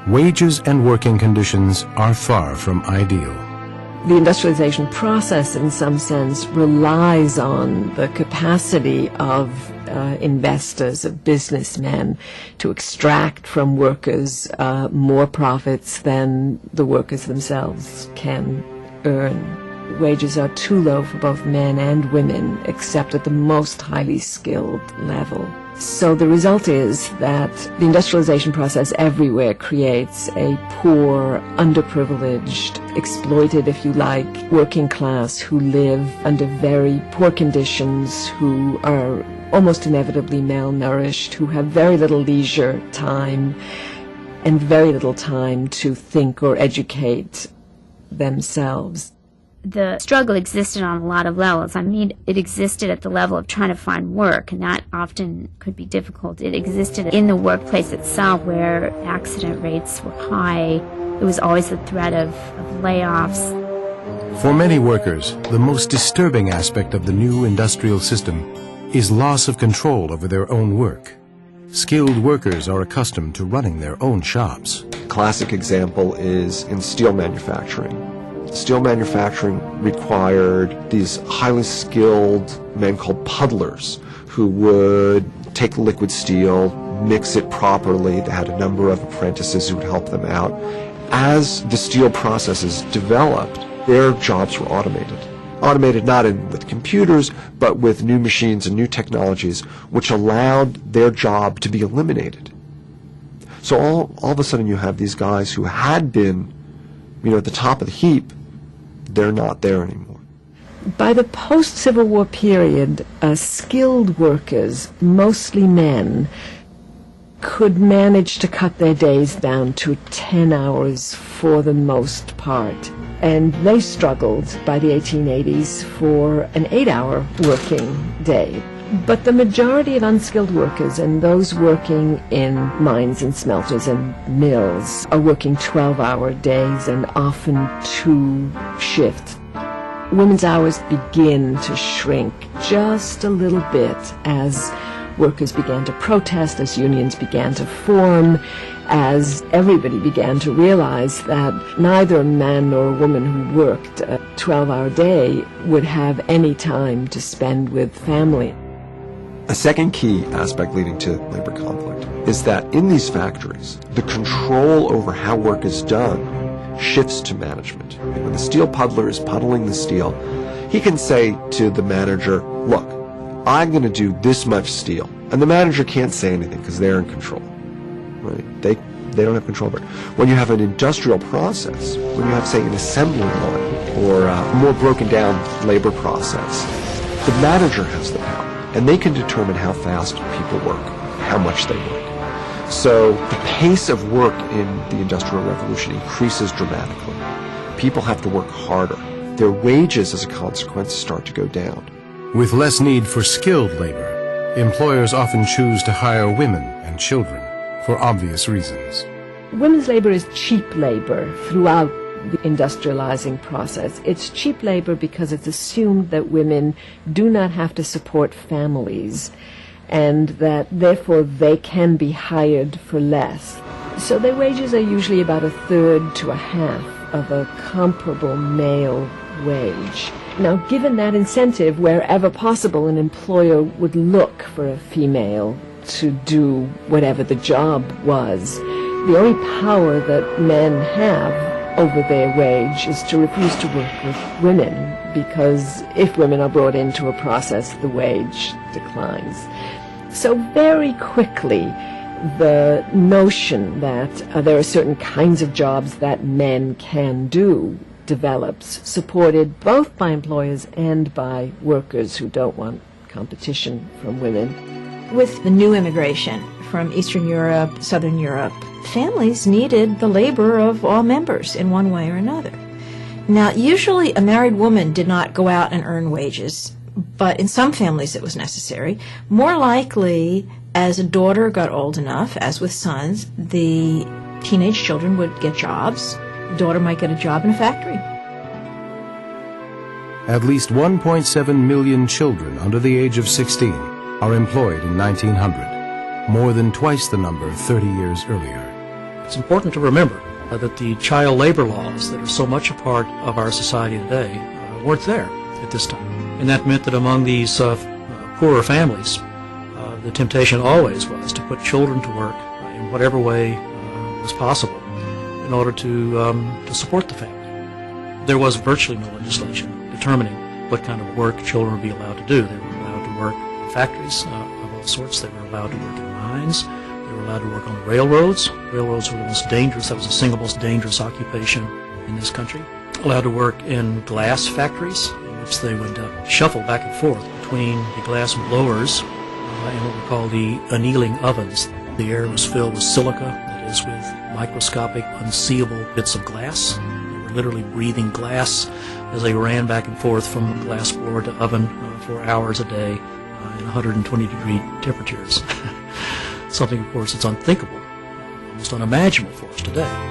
Wages and working conditions are far from ideal. The industrialization process, in some sense, relies on the capacity of investors, of businessmen, to extract from workers more profits than the workers themselves can earn. Wages are too low for both men and women, except at the most highly skilled level. So the result is that the industrialization process everywhere creates a poor, underprivileged, exploited, if you like, working class who live under very poor conditions, who are almost inevitably malnourished, who have very little leisure time and very little time to think or educate themselves. The struggle existed on a lot of levels. I mean, it existed at the level of trying to find work, and that often could be difficult. It existed in the workplace itself, where accident rates were high. There was always the threat of layoffs. For many workers, the most disturbing aspect of the new industrial system is loss of control over their own work. Skilled workers are accustomed to running their own shops. Classic example is in steel manufacturing. Steel manufacturing required these highly skilled men called puddlers who would take liquid steel, mix it properly. They had a number of apprentices who would help them out. As the steel processes developed, their jobs were automated. Automated not with computers, but with new machines and new technologies, which allowed their job to be eliminated. So all of a sudden you have these guys who had been, at the top of the heap. They're not there anymore. By the post-Civil War period, skilled workers, mostly men, could manage to cut their days down to 10 hours for the most part. And they struggled by the 1880s for an 8-hour working day. But the majority of unskilled workers and those working in mines and smelters and mills are working 12-hour days and often 2 shifts. Women's hours begin to shrink just a little bit as workers began to protest, as unions began to form, as everybody began to realize that neither a man nor a woman who worked a 12-hour day would have any time to spend with family. A second key aspect leading to labor conflict is that in these factories, the control over how work is done shifts to management. When the steel puddler is puddling the steel, he can say to the manager, look, I'm going to do this much steel. And the manager can't say anything because they're in control. Right? They don't have control over it. When you have an industrial process, when you have, say, an assembly line or a more broken down labor process, the manager has the power. And they can determine how fast people work, how much they work. So the pace of work in the Industrial Revolution increases dramatically. People have to work harder. Their wages, as a consequence, start to go down. With less need for skilled labor, employers often choose to hire women and children for obvious reasons. Women's labor is cheap labor throughout the industrializing process. It's cheap labor because it's assumed that women do not have to support families and that therefore they can be hired for less. So their wages are usually about 1/3 to 1/2 of a comparable male wage. Now, given that incentive, wherever possible, an employer would look for a female to do whatever the job was. The only power that men have over their wage is to refuse to work with women, because if women are brought into a process, the wage declines. So very quickly, the notion that there are certain kinds of jobs that men can do develops, supported both by employers and by workers who don't want competition from women. With the new immigration from Eastern Europe, Southern Europe, families needed the labor of all members in one way or another. Now, usually a married woman did not go out and earn wages, but in some families it was necessary. More likely, as a daughter got old enough, as with sons, the teenage children would get jobs. The daughter might get a job in a factory. At least 1.7 million children under the age of 16 are employed in 1900, more than twice the number 30 years earlier. It's important to remember that the child labor laws that are so much a part of our society today weren't there at this time. And that meant that among these poorer families, the temptation always was to put children to work in whatever way was possible in order to support the family. There was virtually no legislation determining what kind of work children would be allowed to do. They were allowed to work in factories of all sorts. They were allowed to work in mines. They were allowed to work on the railroads. Railroads were the most dangerous. That was the single most dangerous occupation in this country. Allowed to work in glass factories, in which they would shuffle back and forth between the glass blowers and what we call the annealing ovens. The air was filled with silica, that is, with microscopic, unseeable bits of glass. They were literally breathing glass as they ran back and forth from glass blower to oven for hours a day in 120-degree temperatures. Something, of course, that's unthinkable, almost unimaginable for us today.